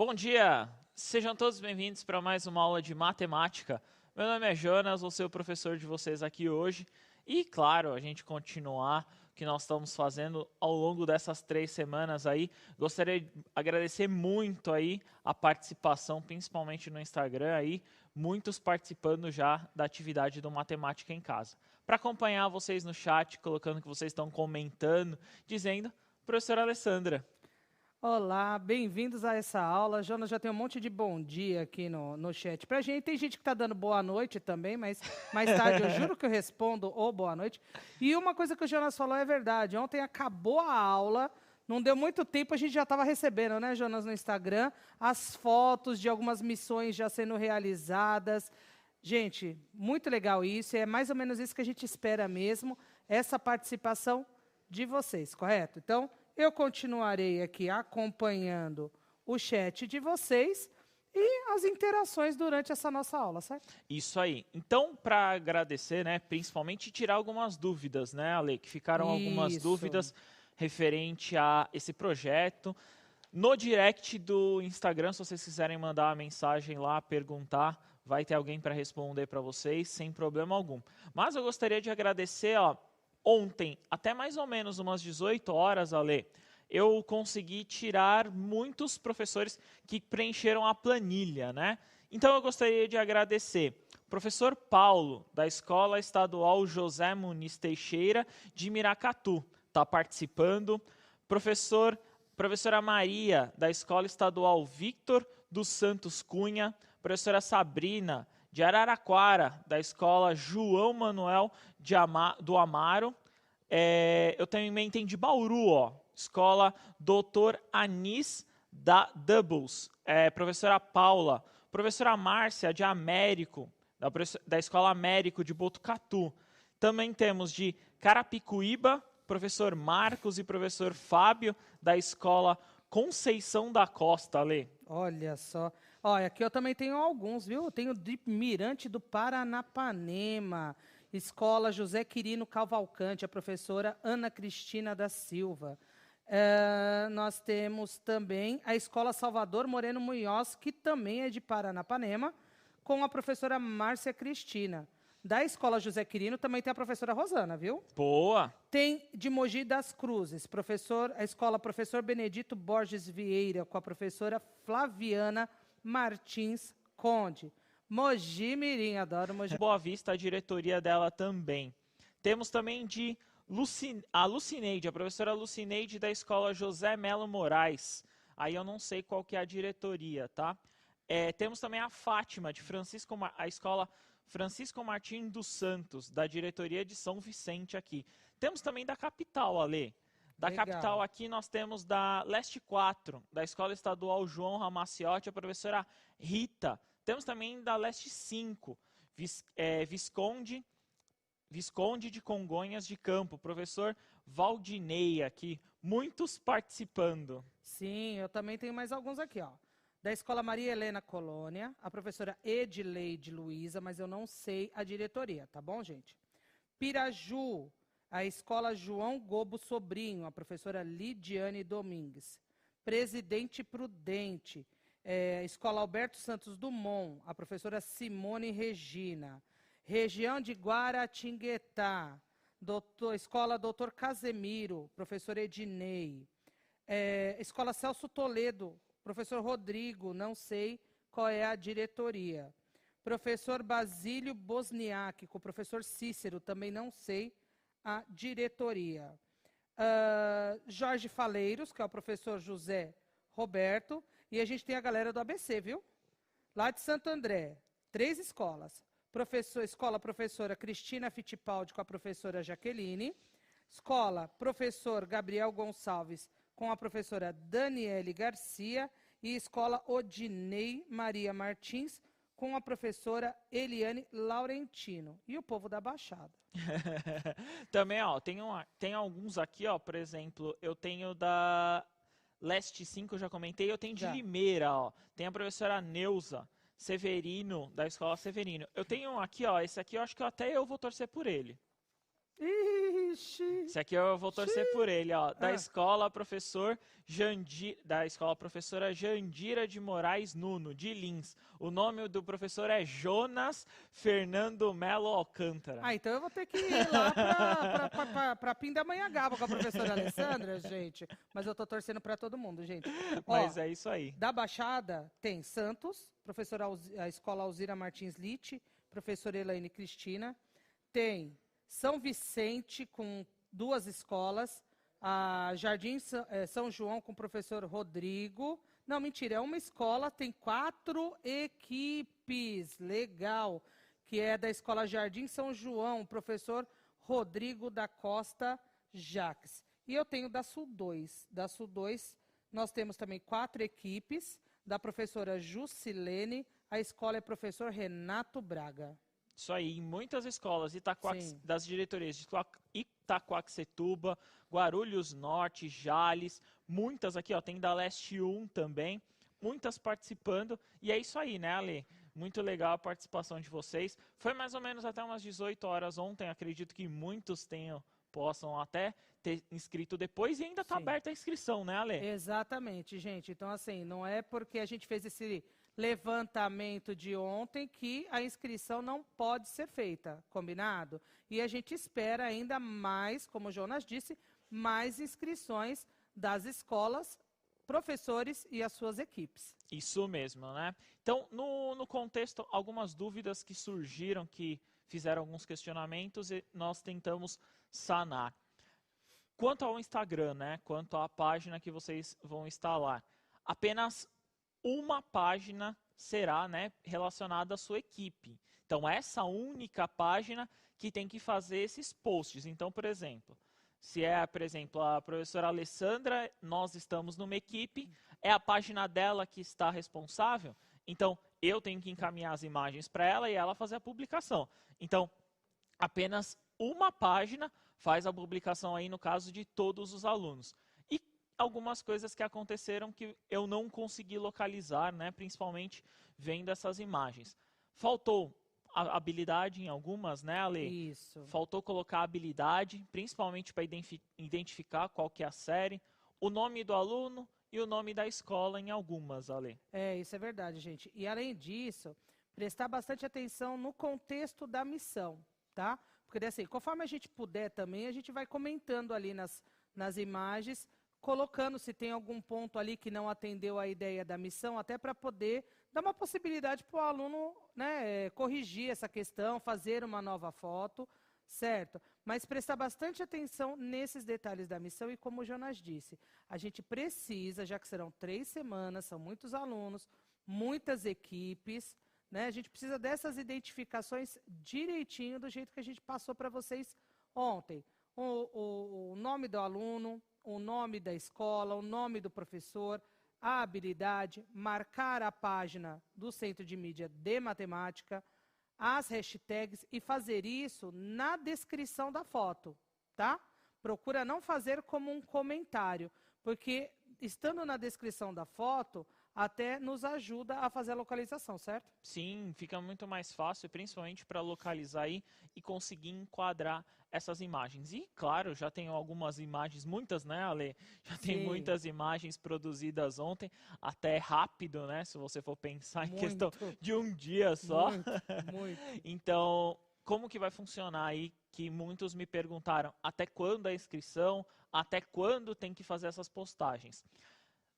Bom dia! Sejam todos bem-vindos para mais uma aula de matemática. Meu nome é Jonas, vou ser o professor de vocês aqui hoje. E, claro, a gente continuar o que nós estamos fazendo ao longo dessas 3 semanas aí. Gostaria de agradecer muito aí a participação, principalmente no Instagram aí, muitos participando já da atividade do Matemática em Casa. Para acompanhar vocês no chat, colocando que vocês estão comentando, dizendo, professora Alessandra. Olá, bem-vindos a essa aula. Jonas, já tem um monte de bom dia aqui no chat pra gente. Tem gente que está dando boa noite também, mas mais tarde eu juro que eu respondo o boa noite. E uma coisa que o Jonas falou é verdade. Ontem acabou a aula, não deu muito tempo, a gente já estava recebendo, né, Jonas, no Instagram, as fotos de algumas missões já sendo realizadas. Gente, muito legal isso, é mais ou menos isso que a gente espera mesmo, essa participação de vocês, correto? Então, eu continuarei aqui acompanhando o chat de vocês e as interações durante essa nossa aula, certo? Isso aí. Então, para agradecer, né, principalmente tirar algumas dúvidas, né, Ale, que ficaram algumas Isso. dúvidas referente a esse projeto. No direct do Instagram, se vocês quiserem mandar uma mensagem lá, perguntar, vai ter alguém para responder para vocês, sem problema algum. Mas eu gostaria de agradecer, ó, ontem, até mais ou menos umas 18 horas, Ale, eu consegui tirar muitos professores que preencheram a planilha, né? Então eu gostaria de agradecer professor Paulo, da Escola Estadual José Muniz Teixeira, de Miracatu, está participando. Professora Maria, da Escola Estadual Victor dos Santos Cunha. Professora Sabrina, de Araraquara, da Escola João Manuel do Amaro. Eu também tenho de Bauru, ó, Escola Dr. Anis da Doubles. Professora Paula. Professora Márcia, de Américo, da Escola Américo de Botucatu. Também temos de Carapicuíba, professor Marcos e professor Fábio, da Escola Conceição da Costa, Ale. Olha só. Olha, aqui eu também tenho alguns, viu? Eu tenho de Mirante do Paranapanema, Escola José Quirino Cavalcante, a professora Ana Cristina da Silva. Nós temos também a Escola Salvador Moreno Munhoz, que também é de Paranapanema, com a professora Márcia Cristina. Da Escola José Quirino também tem a professora Rosana, viu? Boa! Tem de Mogi das Cruzes, a escola Professor Benedito Borges Vieira, com a professora Flaviana Martins Conde. Mogi Mirim, adoro Mogi. Boa Vista, a diretoria dela também. Temos também de a Lucineide, a professora Lucineide da Escola José Melo Moraes. Aí eu não sei qual que é a diretoria, tá? Temos também a Fátima, de a Escola Francisco Martim dos Santos, da diretoria de São Vicente aqui. Temos também da capital, Ale. Da Legal. capital aqui nós temos da Leste 4, da Escola Estadual João Ramaciotti, a professora Rita. Temos também da Leste 5, Visconde de Congonhas de Campo, professor Valdinei aqui. Muitos participando. Sim, eu também tenho mais alguns aqui, ó. Da Escola Maria Helena Colônia, a professora Edileide Luiza, mas eu não sei a diretoria, tá bom, gente? Piraju, a Escola João Gobo Sobrinho, a professora Lidiane Domingues. Presidente Prudente, Escola Alberto Santos Dumont, a professora Simone Regina. Região de Guaratinguetá, Escola Doutor Casemiro, professor Ednei. Escola Celso Toledo, professor Rodrigo, não sei qual é a diretoria. Professor Basílio Bosniak, com o professor Cícero, também não sei a diretoria. Jorge Faleiros, que é o professor José Roberto, e a gente tem a galera do ABC, viu? Lá de Santo André, 3 escolas. Escola professora Cristina Fittipaldi, com a professora Jaqueline. Escola professor Gabriel Gonçalves, com a professora Daniele Garcia, e Escola Odinei Maria Martins, com a professora Eliane Laurentino. E o povo da Baixada. Também, ó, tem alguns aqui, ó, por exemplo, eu tenho da Leste 5, eu já comentei, eu tenho de Limeira, ó. Tem a professora Neuza Severino, da Escola Severino. Eu tenho aqui, ó, esse aqui eu acho que até eu vou torcer por ele. Ixi. Esse aqui eu vou torcer por ele, ó. Da Ah. escola professora Jandira de Moraes Nuno, de Lins. O nome do professor é Jonas Fernando Melo Alcântara. Ah, então eu vou ter que ir lá pra Pindamonhangaba com a professora Alessandra, gente. Mas eu tô torcendo pra todo mundo, gente. Ó, Mas é isso aí. da Baixada tem Santos, a escola Alzira Martins Litt, professora Elaine Cristina. Tem São Vicente, com 2 escolas. A Jardim São João, com o professor Rodrigo. Não, mentira, é uma escola, tem 4 equipes. Legal. Que é da escola Jardim São João, o professor Rodrigo da Costa Jacques. E eu tenho da Sul 2. Da Sul 2, nós temos também 4 equipes. Da professora Jusilene, a escola é professor Renato Braga. Isso aí, em muitas escolas Sim. das diretorias de Itaquaquecetuba, Guarulhos Norte, Jales, muitas aqui, ó, tem da Leste 1 também, muitas participando, e é isso aí, né, Ale? Muito legal a participação de vocês. Foi mais ou menos até umas 18 horas ontem, acredito que muitos possam até ter inscrito depois e ainda está Sim. aberta a inscrição, né, Ale? Exatamente, gente. Então, assim, não é porque a gente fez esse levantamento de ontem que a inscrição não pode ser feita, combinado? E a gente espera ainda mais, como o Jonas disse, mais inscrições das escolas, professores e as suas equipes. Isso mesmo, né? Então, no contexto, algumas dúvidas que surgiram, que fizeram alguns questionamentos e nós tentamos sanar. Quanto ao Instagram, né? Quanto à página que vocês vão instalar, apenas uma página será, né, relacionada à sua equipe. Então, essa única página que tem que fazer esses posts. Então, por exemplo, se é, por exemplo, a professora Alessandra, nós estamos numa equipe, é a página dela que está responsável, então eu tenho que encaminhar as imagens para ela e ela fazer a publicação. Então, apenas uma página faz a publicação aí no caso de todos os alunos. E algumas coisas que aconteceram que eu não consegui localizar, né, principalmente vendo essas imagens. Faltou a habilidade em algumas, né, Ale? Isso. Faltou colocar habilidade, principalmente para identificar qual que é a série, o nome do aluno e o nome da escola em algumas, Ale. É, isso é verdade, gente. E além disso, prestar bastante atenção no contexto da missão, tá? Porque assim, conforme a gente puder também, a gente vai comentando ali nas imagens, colocando se tem algum ponto ali que não atendeu a ideia da missão, até para poder dar uma possibilidade para o aluno, né, corrigir essa questão, fazer uma nova foto, certo? Mas prestar bastante atenção nesses detalhes da missão e como o Jonas disse, a gente precisa, já que serão 3 semanas, são muitos alunos, muitas equipes, né, a gente precisa dessas identificações direitinho do jeito que a gente passou para vocês ontem. O nome do aluno, o nome da escola, o nome do professor, a habilidade, marcar a página do Centro de Mídia de Matemática, as hashtags e fazer isso na descrição da foto, tá? Procura não fazer como um comentário, porque estando na descrição da foto, até nos ajuda a fazer a localização, certo? Sim, fica muito mais fácil, principalmente para localizar aí e conseguir enquadrar essas imagens. E, claro, já tenho algumas imagens, muitas, né, Ale? Já tem Sim. muitas imagens produzidas ontem, até rápido, né? Se você for pensar em questão de um dia só. Muito. Então, como que vai funcionar aí? Que muitos me perguntaram até quando a inscrição, até quando tem que fazer essas postagens.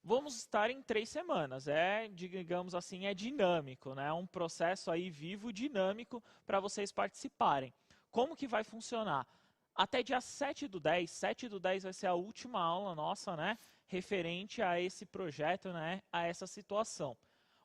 Vamos estar em 3 semanas, digamos assim, é dinâmico, né? É um processo aí vivo, dinâmico, para vocês participarem. Como que vai funcionar? Até dia 7/10, 7/10 vai ser a última aula nossa, né? Referente a esse projeto, né? A essa situação.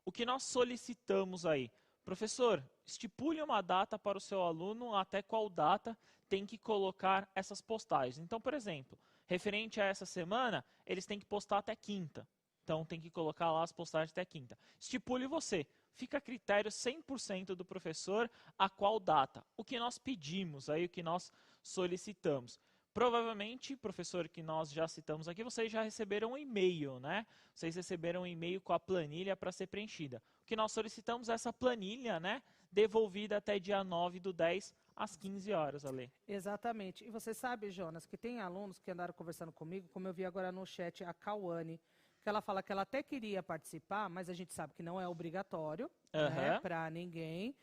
O que nós solicitamos aí? Professor, estipule uma data para o seu aluno, até qual data tem que colocar essas postagens. Então, por exemplo, referente a essa semana, eles têm que postar até quinta. Então, tem que colocar lá as postagens até quinta. Estipule você. Fica a critério 100% do professor a qual data. O que nós pedimos, aí, o que nós solicitamos. Provavelmente, professor, que nós já citamos aqui, vocês já receberam um e-mail, né? Vocês receberam um e-mail com a planilha para ser preenchida. O que nós solicitamos é essa planilha, né? Devolvida até dia 9/10 às 15 horas, Ale. Exatamente. E você sabe, Jonas, que tem alunos que andaram conversando comigo, como eu vi agora no chat, a Cauane, que ela fala que ela até queria participar, mas a gente sabe que não é obrigatório, né, para ninguém,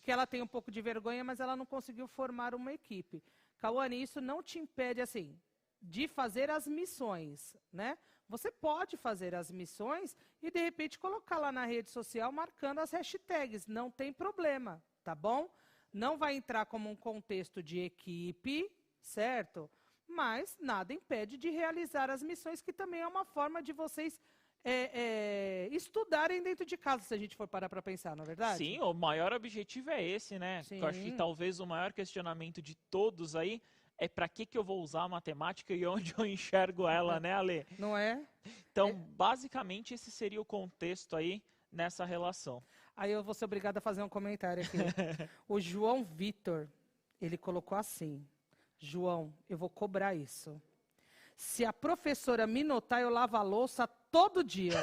que ela tem um pouco de vergonha, mas ela não conseguiu formar uma equipe. Cauane, isso não te impede, assim, de fazer as missões, né? Você pode fazer as missões e, de repente, colocar lá na rede social marcando as hashtags, não tem problema, tá bom? Não vai entrar como um contexto de equipe, certo? Mas nada impede de realizar as missões, que também é uma forma de vocês estudarem dentro de casa, se a gente for parar para pensar, não é verdade? Sim, o maior objetivo é esse, né? Sim. Eu acho que talvez o maior questionamento de todos aí é para que eu vou usar a matemática e onde eu enxergo ela, né, Ale? Não é? Então, basicamente, esse seria o contexto aí nessa relação. Aí eu vou ser obrigado a fazer um comentário aqui. O João Vitor, ele colocou assim: João, eu vou cobrar isso. Se a professora me notar, eu lavo a louça todo dia.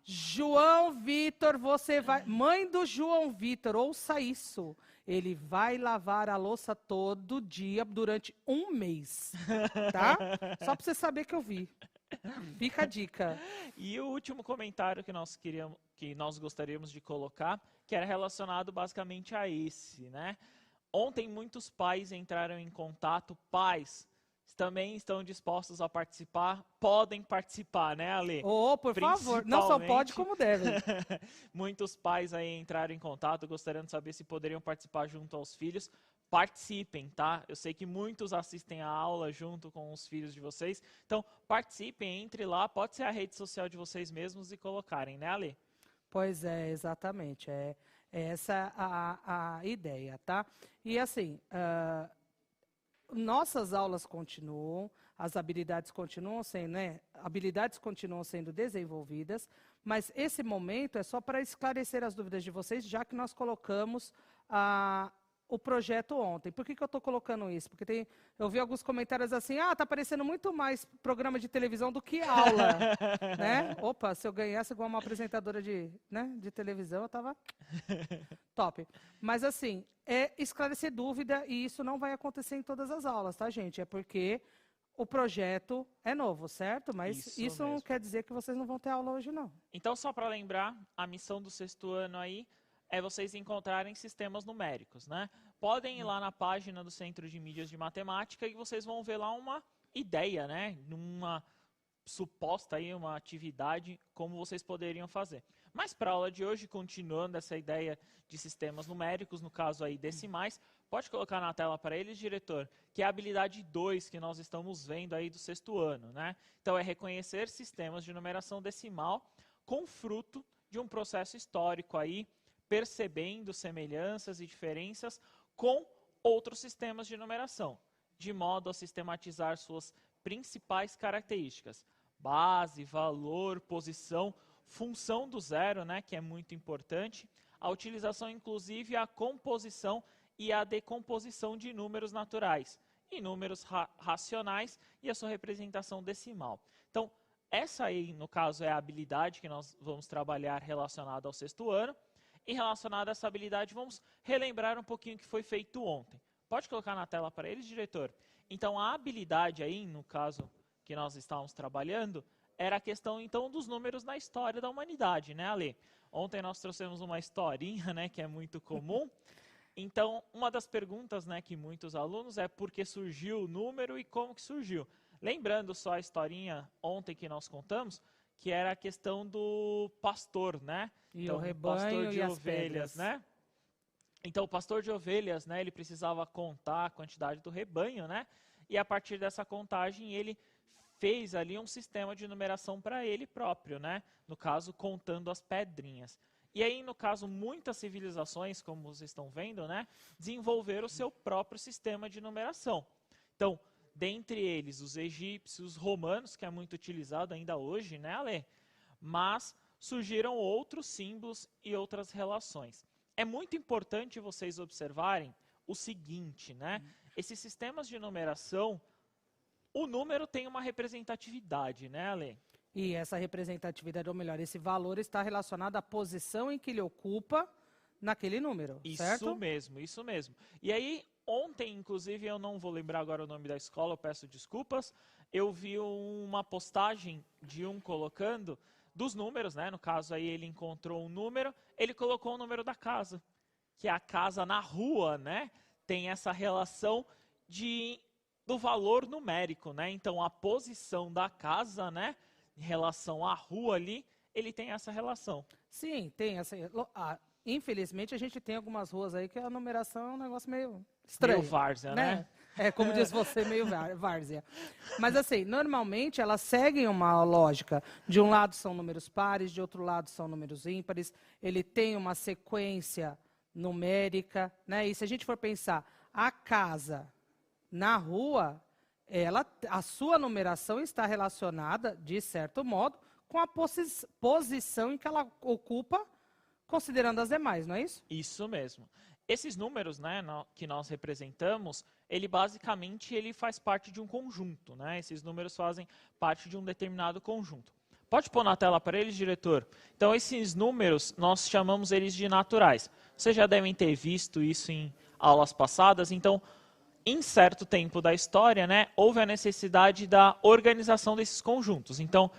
João Vitor, você vai... Mãe do João Vitor, ouça isso. Ele vai lavar a louça todo dia durante 1 mês. Tá? Só para você saber que eu vi. Fica a dica. E o último comentário que nós gostaríamos de colocar, que era relacionado basicamente a esse, né? Ontem muitos pais entraram em contato, pais também estão dispostos a participar, podem participar, né, Ale? Por favor, não só pode como deve. Muitos pais aí entraram em contato, gostariam de saber se poderiam participar junto aos filhos. Participem, tá? Eu sei que muitos assistem a aula junto com os filhos de vocês, então participem, entre lá, pode ser a rede social de vocês mesmos e colocarem, né, Ale? Pois é, exatamente, é essa a ideia, tá? E assim, nossas aulas continuam, as habilidades continuam sendo, né? Habilidades continuam sendo desenvolvidas, mas esse momento é só para esclarecer as dúvidas de vocês, já que nós colocamos o projeto ontem. Por que eu estou colocando isso? Porque eu vi alguns comentários assim, tá parecendo muito mais programa de televisão do que aula, né? Opa, se eu ganhasse igual uma apresentadora de televisão, eu estava top. Mas assim, é esclarecer dúvida, e isso não vai acontecer em todas as aulas, tá, gente? É porque o projeto é novo, certo? Mas isso não quer dizer que vocês não vão ter aula hoje, não. Então, só para lembrar, a missão do 6º ano aí é vocês encontrarem sistemas numéricos, né? Podem ir lá na página do Centro de Mídias de Matemática e vocês vão ver lá uma ideia, né? Uma suposta aí, uma atividade, como vocês poderiam fazer. Mas para a aula de hoje, continuando essa ideia de sistemas numéricos, no caso aí decimais, pode colocar na tela para eles, diretor, que é a habilidade 2 que nós estamos vendo aí do 6º ano, né? Então é reconhecer sistemas de numeração decimal com fruto de um processo histórico aí, percebendo semelhanças e diferenças com outros sistemas de numeração, de modo a sistematizar suas principais características: base, valor, posição, função do zero, né, que é muito importante, a utilização inclusive a composição e a decomposição de números naturais e números racionais e a sua representação decimal. Então, essa aí, no caso, é a habilidade que nós vamos trabalhar relacionada ao 6º ano. E relacionada a essa habilidade, vamos relembrar um pouquinho o que foi feito ontem. Pode colocar na tela para eles, diretor? Então, a habilidade aí, no caso que nós estávamos trabalhando, era a questão, então, dos números na história da humanidade, né, Ale? Ontem nós trouxemos uma historinha, né, que é muito comum. Então, uma das perguntas, né, que muitos alunos é por que surgiu o número e como que surgiu. Lembrando só a historinha ontem que nós contamos, que era a questão do pastor, né? E então, o rebanho e as pedras, né? Então, o pastor de ovelhas, né, ele precisava contar a quantidade do rebanho, né? E a partir dessa contagem, ele fez ali um sistema de numeração para ele próprio, né? No caso, contando as pedrinhas. E aí, no caso, muitas civilizações, como vocês estão vendo, né, desenvolveram o seu próprio sistema de numeração. Então, dentre eles, os egípcios, os romanos, que é muito utilizado ainda hoje, né, Ale? Mas surgiram outros símbolos e outras relações. É muito importante vocês observarem o seguinte, né? Esses sistemas de numeração, o número tem uma representatividade, né, Ale? E essa representatividade, ou melhor, esse valor está relacionado à posição em que ele ocupa naquele número, certo? Isso mesmo. E aí, ontem, inclusive, eu não vou lembrar agora o nome da escola, eu peço desculpas, eu vi uma postagem de um colocando dos números, né? No caso aí ele encontrou um número, ele colocou o número da casa, que é a casa na rua, né? Tem essa relação do valor numérico, né? Então, a posição da casa, né? Em relação à rua ali, ele tem essa relação. Sim, tem essa... infelizmente, a gente tem algumas ruas aí que a numeração é um negócio meio estranho. Meio várzea, né? É, como diz você, meio várzea. Mas, assim, normalmente elas seguem uma lógica. De um lado são números pares, de outro lado são números ímpares. Ele tem uma sequência numérica, né? E se a gente for pensar, a casa na rua, a sua numeração está relacionada, de certo modo, com a posição em que ela ocupa, considerando as demais, não é isso? Isso mesmo. Esses números, né, que nós representamos, ele faz parte de um conjunto, né? Esses números fazem parte de um determinado conjunto. Pode pôr na tela para eles, diretor? Então, esses números, nós chamamos eles de naturais. Vocês já devem ter visto isso em aulas passadas. Então, em certo tempo da história, né, houve a necessidade da organização desses conjuntos. Então,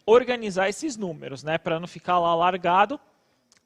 organizar esses números, né, para não ficar lá largado,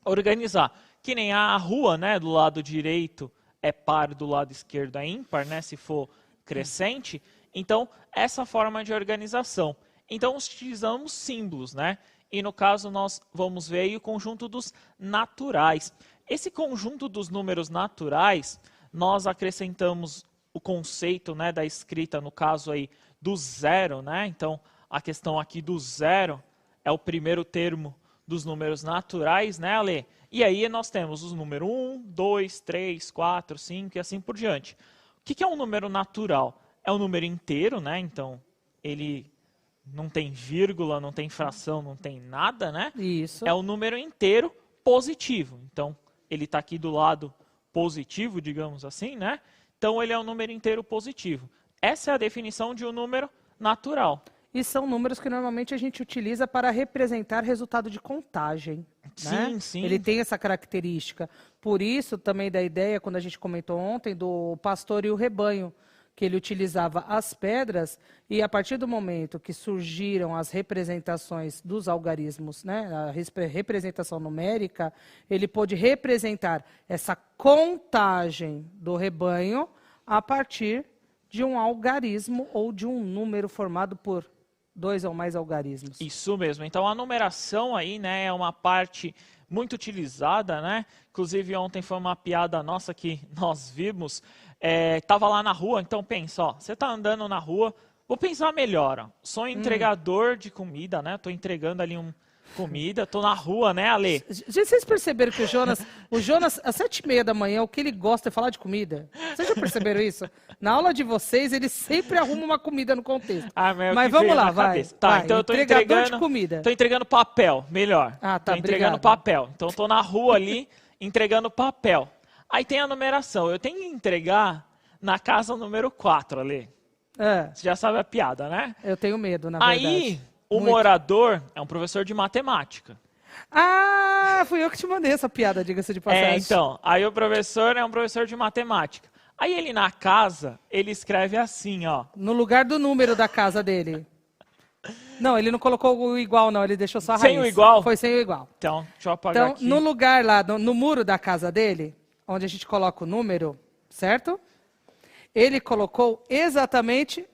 organizar. Que nem a rua, né, do lado direito é par, do lado esquerdo é ímpar, né, se for crescente. Então, essa forma de organização. Então, utilizamos símbolos, né? E no caso, nós vamos ver aí o conjunto dos naturais. Esse conjunto dos números naturais, nós acrescentamos o conceito, né, da escrita, no caso aí, do zero, né? Então, a questão aqui do zero é o primeiro termo dos números naturais, né, Ale? E aí nós temos os números 1, 2, 3, 4, 5 e assim por diante. O que é um número natural? É um número inteiro, né? Então, ele não tem vírgula, não tem fração, não tem nada, né? Isso. É um número inteiro positivo. Então, ele está aqui do lado positivo, digamos assim, né? Então, ele é um número inteiro positivo. Essa é a definição de um número natural. E são números que normalmente a gente utiliza para representar resultado de contagem. Sim, né? sim. Ele tem essa característica. Por isso, também da ideia, quando a gente comentou ontem, do pastor e o rebanho, que ele utilizava as pedras, e a partir do momento que surgiram as representações dos algarismos, né, a representação numérica, ele pôde representar essa contagem do rebanho a partir de um algarismo ou de um número formado por 2 ou mais algarismos. Isso mesmo. Então, a numeração aí, né, é uma parte muito utilizada, né? Inclusive, ontem foi uma piada nossa que nós vimos. Tava lá na rua, então pensa, ó, você tá andando na rua, vou pensar melhor, ó. Sou um entregador de comida, né? Tô entregando ali comida, tô na rua, né, Ale? Vocês perceberam que o Jonas, às 7h30 da manhã, o que ele gosta é falar de comida? Vocês já perceberam isso? Na aula de vocês, ele sempre arruma uma comida no contexto. Mas vamos lá, vai. Tá, vai. Então eu tô entregador de comida. Tô entregando papel, melhor. Ah, tá, tô entregando obrigado. papel. Então eu tô na rua ali, entregando papel. Aí tem a numeração. Eu tenho que entregar na casa número 4, Ale. Você já sabe a piada, né? Eu tenho medo, na verdade. Aí, o morador é um professor de matemática. Ah, fui eu que te mandei essa piada, diga-se de passagem. Então, aí o professor é um professor de matemática. Aí ele na casa, ele escreve assim, ó. No lugar do número da casa dele. Não, ele não colocou o igual, não, ele deixou só a raiz. Sem o igual? Foi sem o igual. Então, deixa eu apagar aqui. No lugar lá, no muro da casa dele, onde a gente coloca o número, certo? Ele colocou exatamente...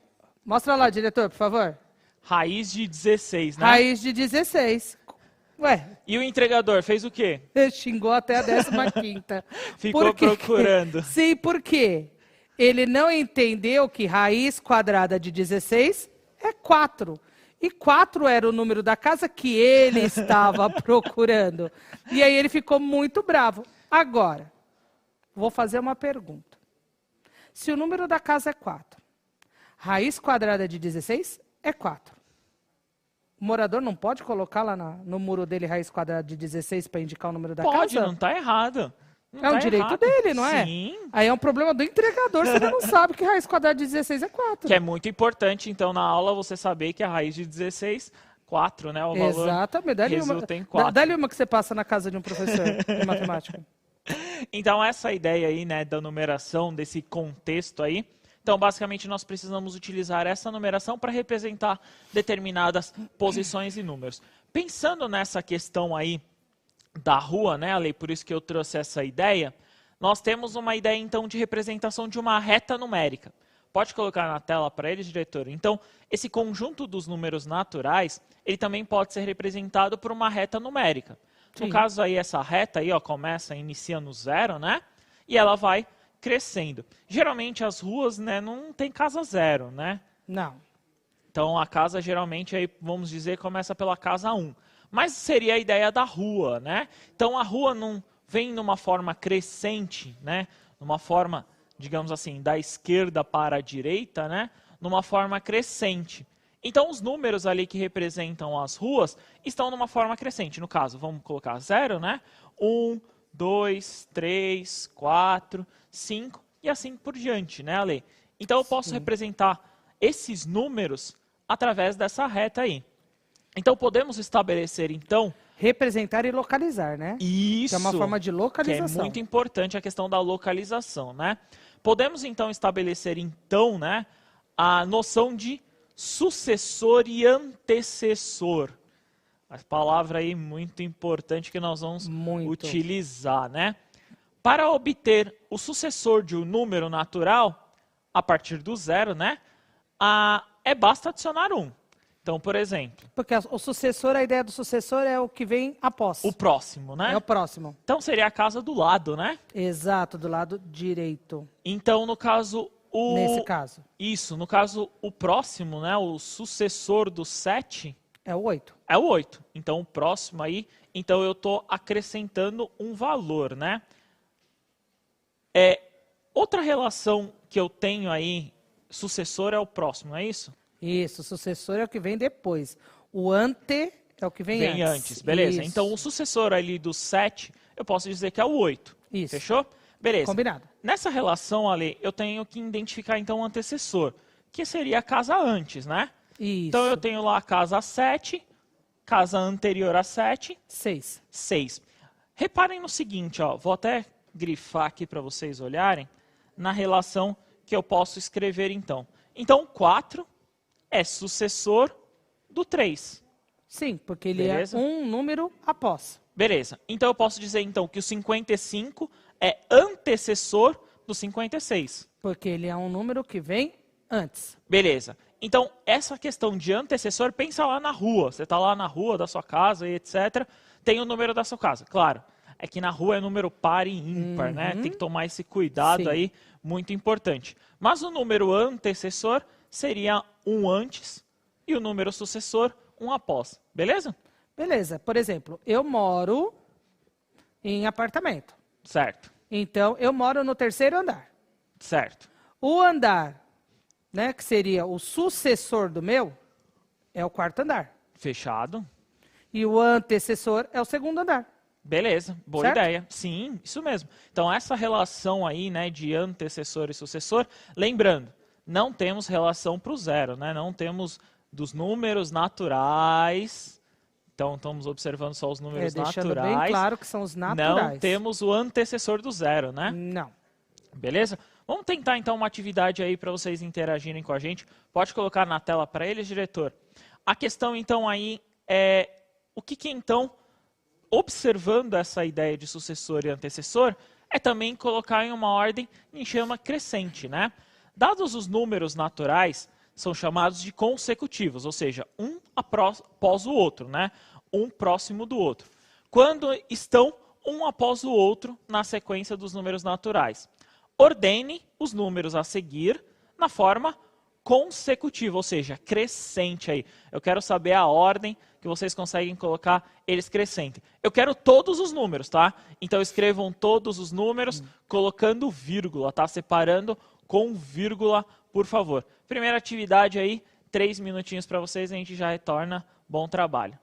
Mostra lá, diretor, por favor. Raiz de 16, né? Raiz de 16. Ué. E o entregador fez o quê? Ele xingou até a 15ª. Ficou procurando. Sim, por quê? Ele não entendeu que raiz quadrada de 16 é 4. E 4 era o número da casa que ele estava procurando. E aí ele ficou muito bravo. Agora, vou fazer uma pergunta. Se o número da casa é 4, raiz quadrada de 16 é 4. O morador não pode colocar lá no muro dele raiz quadrada de 16 para indicar o número da casa? Pode, não está errado. É um direito dele, não é? Sim. Aí é um problema do entregador, se ele não sabe que raiz quadrada de 16 é 4. Que é muito importante, então, na aula, você saber que a raiz de 16, 4, né? O valor exatamente. resulta em 4. Dá-lhe uma que você passa na casa de um professor de matemática. Então, essa ideia aí, né, da numeração, desse contexto aí. Então, basicamente, nós precisamos utilizar essa numeração para representar determinadas posições e números. Pensando nessa questão aí da rua, né, Ale, por isso que eu trouxe essa ideia, nós temos uma ideia, então, de representação de uma reta numérica. Pode colocar na tela para eles, diretor? Então, esse conjunto dos números naturais, ele também pode ser representado por uma reta numérica. Sim. No caso aí, essa reta aí, ó, inicia no 0, né? E ela vai crescendo. Geralmente as ruas, né, não tem casa 0, né? Não. Então a casa geralmente aí, vamos dizer, começa pela casa 1. Mas seria a ideia da rua, né? Então a rua não vem numa forma crescente, né? Numa forma, digamos assim, da esquerda para a direita, né? Numa forma crescente. Então os números ali que representam as ruas estão numa forma crescente. No caso, vamos colocar 0, né? 1, 2, 3, 4, 5 e assim por diante, né, Ale? Então eu posso representar esses números através dessa reta aí. Então podemos estabelecer, então... Representar e localizar, né? Isso. Que é uma forma de localização. Que é muito importante a questão da localização, né? Podemos então estabelecer, então, né, a noção de sucessor e antecessor. A palavra aí muito importante que nós vamos utilizar, né? Para obter o sucessor de um número natural, a partir do 0, né? Basta adicionar 1. Então, por exemplo... Porque o sucessor, a ideia do sucessor é o que vem após. O próximo, né? É o próximo. Então, seria a casa do lado, né? Exato, do lado direito. Então, no caso... Nesse caso. Isso, no caso, o próximo, né? O sucessor do 7... É o 8. É o 8. Então, o próximo aí... Então, eu estou acrescentando um valor, né? Outra relação que eu tenho aí, sucessor é o próximo, não é isso? Isso, o sucessor é o que vem depois. O ante é o que vem antes. Vem antes, beleza. Isso. Então, o sucessor ali do 7, eu posso dizer que é o 8. Isso. Fechou? Beleza. Combinado. Nessa relação ali, eu tenho que identificar, então, o antecessor, que seria a casa antes, né? Isso. Então, eu tenho lá a casa 7, casa anterior a 7. 6. 6. Reparem no seguinte, ó, vou até grifar aqui para vocês olharem, na relação que eu posso escrever, então. Então, 4 é sucessor do 3. Sim, porque ele Beleza? é um número após. Beleza. Então, eu posso dizer, então, que o 55 é antecessor do 56. Porque ele é um número que vem antes. Beleza. Então, essa questão de antecessor, pensa lá na rua. Você está lá na rua da sua casa e etc. Tem o número da sua casa. Claro, é que na rua é número par e ímpar, né? Tem que tomar esse cuidado aí, muito importante. Mas o número antecessor seria um antes e o número sucessor um após. Beleza? Beleza. Por exemplo, eu moro em apartamento. Certo. Então, eu moro no 3º andar. Certo. O andar, né, que seria o sucessor do meu, é o 4º andar. Fechado. E o antecessor é o 2º andar. Beleza, boa Certo? ideia. Sim, isso mesmo. Então, essa relação aí, né, de antecessor e sucessor, lembrando, não temos relação para o 0, né? Não temos dos números naturais. Então, estamos observando só os números deixando naturais. bem claro que são os naturais. Não temos o antecessor do 0, né? Não. Beleza? Vamos tentar, então, uma atividade aí para vocês interagirem com a gente. Pode colocar na tela para eles, diretor. A questão, então, aí é o que então, observando essa ideia de sucessor e antecessor, é também colocar em uma ordem em chama crescente, né? Dados os números naturais, são chamados de consecutivos, ou seja, um após o outro, né? Um próximo do outro. Quando estão um após o outro na sequência dos números naturais. Ordene os números a seguir na forma consecutiva, ou seja, crescente aí. Eu quero saber a ordem que vocês conseguem colocar eles crescente. Eu quero todos os números, tá? Então escrevam todos os números colocando vírgula, tá? Separando com vírgula, por favor. Primeira atividade aí, 3 minutinhos para vocês, a gente já retorna. Bom trabalho.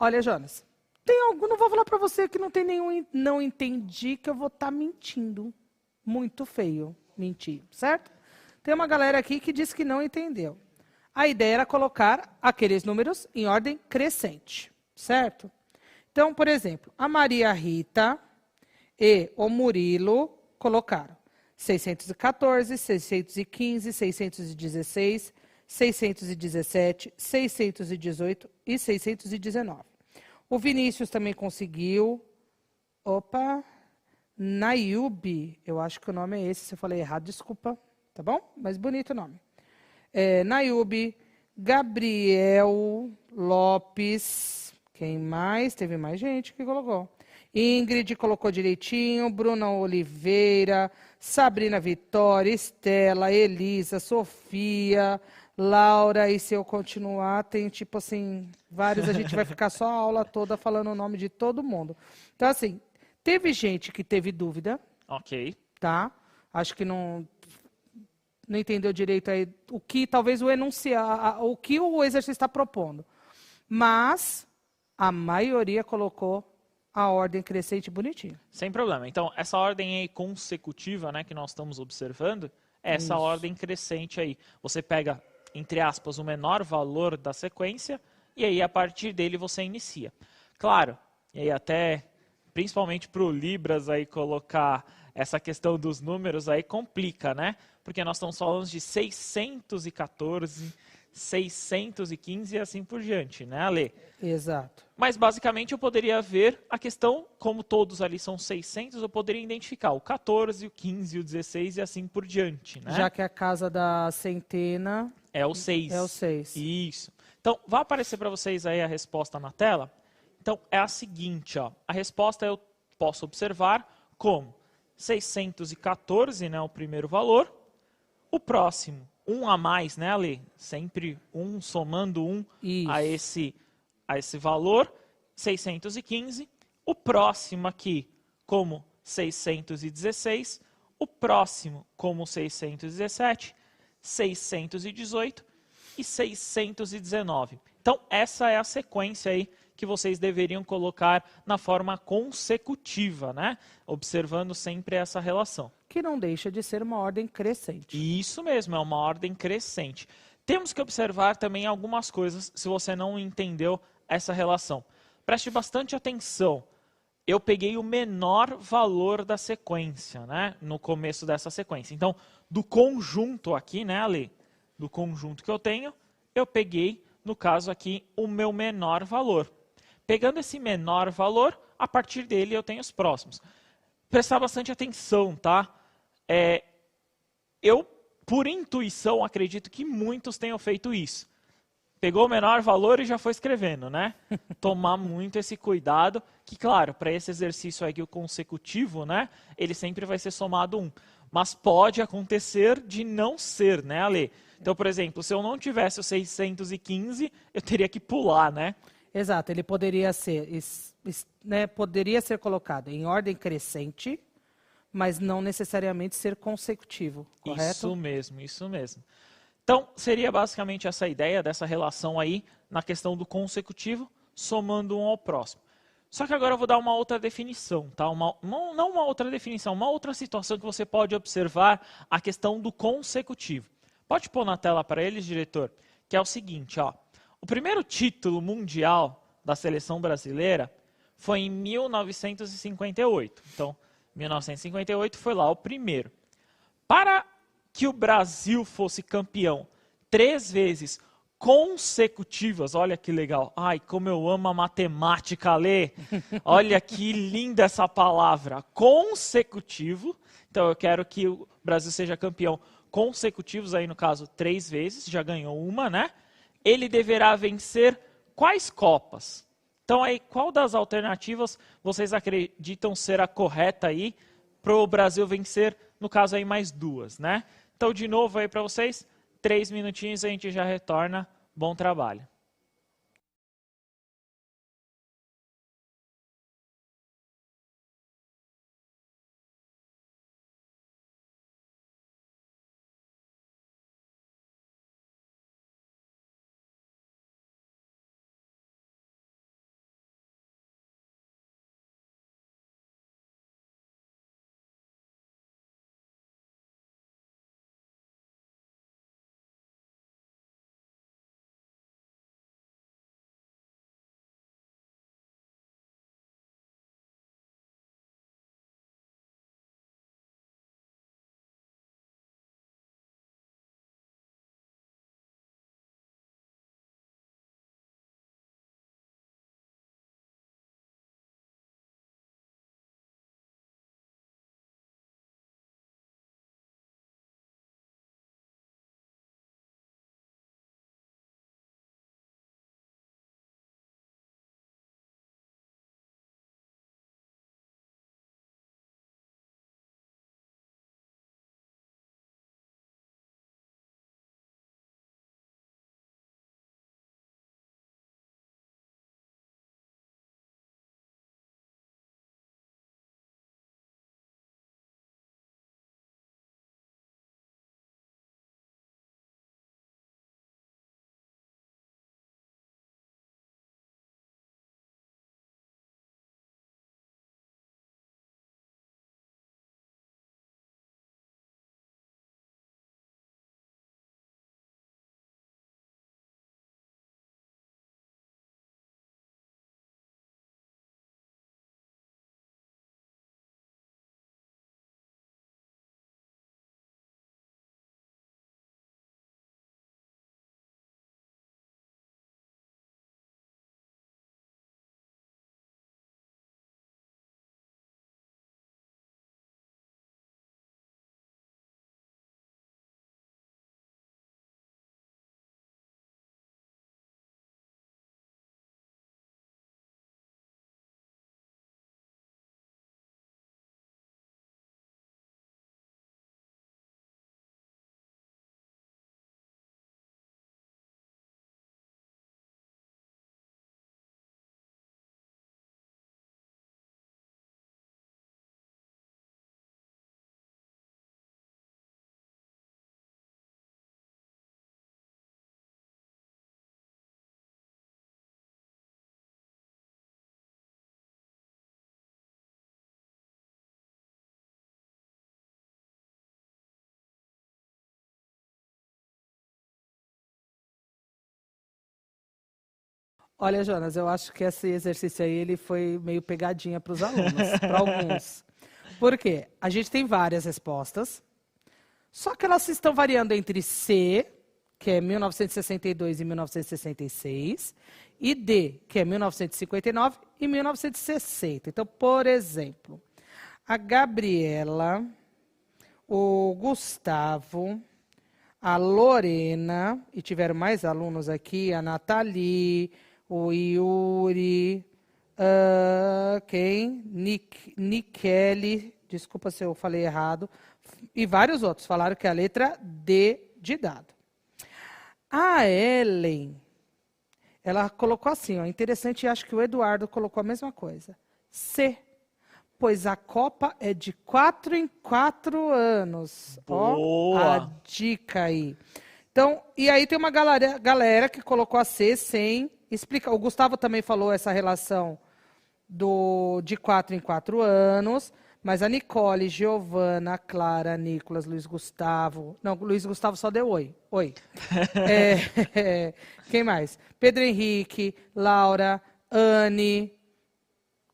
Olha, Jonas, tem algum, não vou falar para você que não tem nenhum não entendi, que eu vou estar mentindo. Muito feio mentir, certo? Tem uma galera aqui que disse que não entendeu. A ideia era colocar aqueles números em ordem crescente, certo? Então, por exemplo, a Maria Rita e o Murilo colocaram 614, 615, 616, 617, 618 e 619. O Vinícius também conseguiu. Opa, Nayubi, eu acho que o nome é esse, se eu falei errado, desculpa, tá bom? Mas bonito o nome. Nayubi, Gabriel Lopes, quem mais? Teve mais gente que colocou. Ingrid colocou direitinho, Bruna Oliveira, Sabrina Vitória, Estela, Elisa, Sofia, Laura, e se eu continuar, tem tipo assim, vários, a gente vai ficar só a aula toda falando o nome de todo mundo. Então, assim, teve gente que teve dúvida. Ok. Tá? Acho que não entendeu direito aí o que talvez o enunciar, o que o exercício está propondo. Mas a maioria colocou a ordem crescente bonitinho. Sem problema. Então, essa ordem aí consecutiva, né, que nós estamos observando, é essa ordem crescente aí. Você pega, entre aspas, o menor valor da sequência e aí, a partir dele, você inicia. Claro, e aí até, principalmente para o Libras, aí, colocar essa questão dos números aí complica, né? Porque nós estamos falando de 614, 615 e assim por diante, né, Ale? Exato. Mas, basicamente, eu poderia ver a questão, como todos ali são 600, eu poderia identificar o 14, o 15, o 16 e assim por diante, né? Já que a casa da centena é o 6. É o 6. Isso. Então, vai aparecer para vocês aí a resposta na tela. Então, é a seguinte, ó. A resposta eu posso observar como 614, né, o primeiro valor. O próximo, 1 a mais, né, Ale? Sempre 1, somando 1 a esse valor, 615. O próximo aqui, como 616. O próximo, como 617. 618 e 619. Então, essa é a sequência aí que vocês deveriam colocar na forma consecutiva, né? Observando sempre essa relação. Que não deixa de ser uma ordem crescente. Isso mesmo, é uma ordem crescente. Temos que observar também algumas coisas, se você não entendeu essa relação. Preste bastante atenção. Eu peguei o menor valor da sequência, né? No começo dessa sequência. Então, do conjunto aqui, né, Ale? Do conjunto que eu tenho, eu peguei, no caso aqui, o meu menor valor. Pegando esse menor valor, a partir dele eu tenho os próximos. Prestar bastante atenção, tá? Eu, por intuição, acredito que muitos tenham feito isso. Pegou o menor valor e já foi escrevendo, né? Tomar muito esse cuidado, que claro, para esse exercício aqui, o consecutivo, né? Ele sempre vai ser somado 1. Mas pode acontecer de não ser, né, Ale? Então, por exemplo, se eu não tivesse o 615, eu teria que pular, né? Exato, ele poderia ser, né, poderia ser colocado em ordem crescente, mas não necessariamente ser consecutivo, correto? Isso mesmo, isso mesmo. Então, seria basicamente essa ideia dessa relação aí na questão do consecutivo, somando um ao próximo. Só que agora eu vou dar uma outra definição, tá? Não uma outra definição, uma outra situação que você pode observar a questão do consecutivo. Pode pôr na tela para eles, diretor, que é o seguinte, ó. O primeiro título mundial da seleção brasileira foi em 1958. Então, 1958 foi lá o primeiro. Para que o Brasil fosse campeão 3 vezes consecutivas, olha que legal. Ai, como eu amo a matemática, Lê. Olha que linda essa palavra, consecutivo. Então eu quero que o Brasil seja campeão consecutivos, aí no caso 3 vezes, já ganhou uma, né? Ele deverá vencer quais copas? Então aí, qual das alternativas vocês acreditam ser a correta aí para o Brasil vencer, no caso aí mais 2, né? Então de novo aí para vocês, 3 minutinhos a gente já retorna. Bom trabalho. Olha, Jonas, eu acho que esse exercício aí ele foi meio pegadinha para os alunos, para alguns. Por quê? A gente tem várias respostas, só que elas estão variando entre C, que é 1962 e 1966, e D, que é 1959 e 1960. Então, por exemplo, a Gabriela, o Gustavo, a Lorena, e tiveram mais alunos aqui, a Nathalie, o Yuri, quem? Nikele, desculpa se eu falei errado, e vários outros falaram que é a letra D de dado. A Ellen, ela colocou assim, ó, interessante, e acho que o Eduardo colocou a mesma coisa. C, pois a Copa é de 4 em 4 anos. Boa! Ó, a dica aí. Então, e aí tem uma galera que colocou a C sem explicar. O Gustavo também falou essa relação de 4 em 4 anos, mas a Nicole, Giovana, Clara, Nicolas, Luiz Gustavo... Não, Luiz Gustavo só deu oi. Oi. Quem mais? Pedro Henrique, Laura, Anne...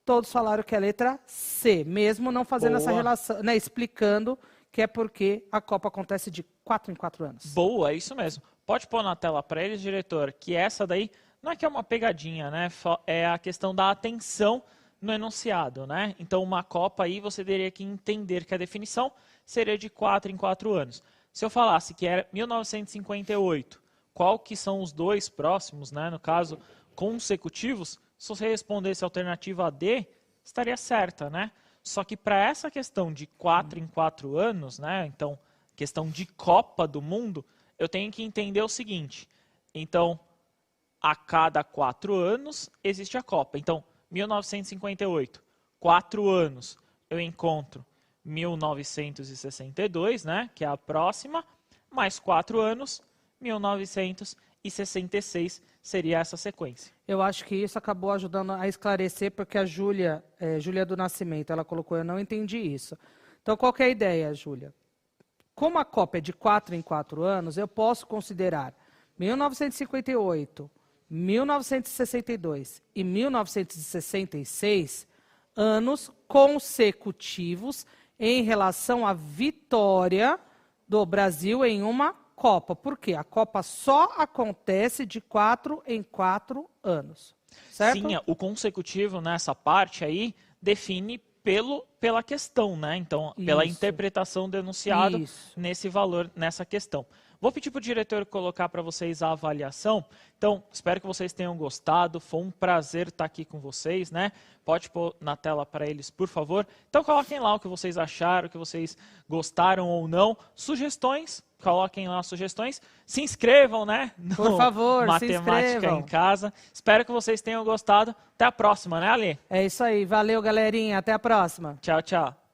Todos falaram que é a letra C, mesmo não fazendo Boa. essa relação, né, explicando que é porque a Copa acontece de 4 em 4 anos. Boa, é isso mesmo. Pode pôr na tela para eles, diretor, que essa daí não é que é uma pegadinha, né? É a questão da atenção no enunciado, né? Então, uma Copa aí você teria que entender que a definição seria de 4 em 4 anos. Se eu falasse que era 1958, qual que são os dois próximos, né? No caso, consecutivos, se você respondesse a alternativa D, estaria certa, né? Só que para essa questão de 4 em 4 anos, né? Então, questão de Copa do Mundo, eu tenho que entender o seguinte. Então, a cada 4 anos existe a Copa. Então, 1958, 4 anos, eu encontro 1962, né? Que é a próxima, mais 4 anos, 1966 seria essa sequência. Eu acho que isso acabou ajudando a esclarecer, porque a Júlia do Nascimento, ela colocou, eu não entendi isso. Então, qual que é a ideia, Júlia? Como a Copa é de 4 em 4 anos, eu posso considerar 1958, 1962 e 1966 anos consecutivos em relação à vitória do Brasil em uma Copa. Por quê? A Copa só acontece de 4 em 4 anos. Certo? Sim, o consecutivo nessa parte aí define pela questão, né? Então, pela interpretação do enunciado nesse valor, nessa questão. Vou pedir para o diretor colocar para vocês a avaliação. Então, espero que vocês tenham gostado. Foi um prazer estar aqui com vocês, né? Pode pôr na tela para eles, por favor. Então, coloquem lá o que vocês acharam, o que vocês gostaram ou não. Sugestões, coloquem lá sugestões. Se inscrevam, né? Por favor, Matemática se inscrevam. em Casa. Espero que vocês tenham gostado. Até a próxima, né, Ali? É isso aí. Valeu, galerinha. Até a próxima. Tchau, tchau.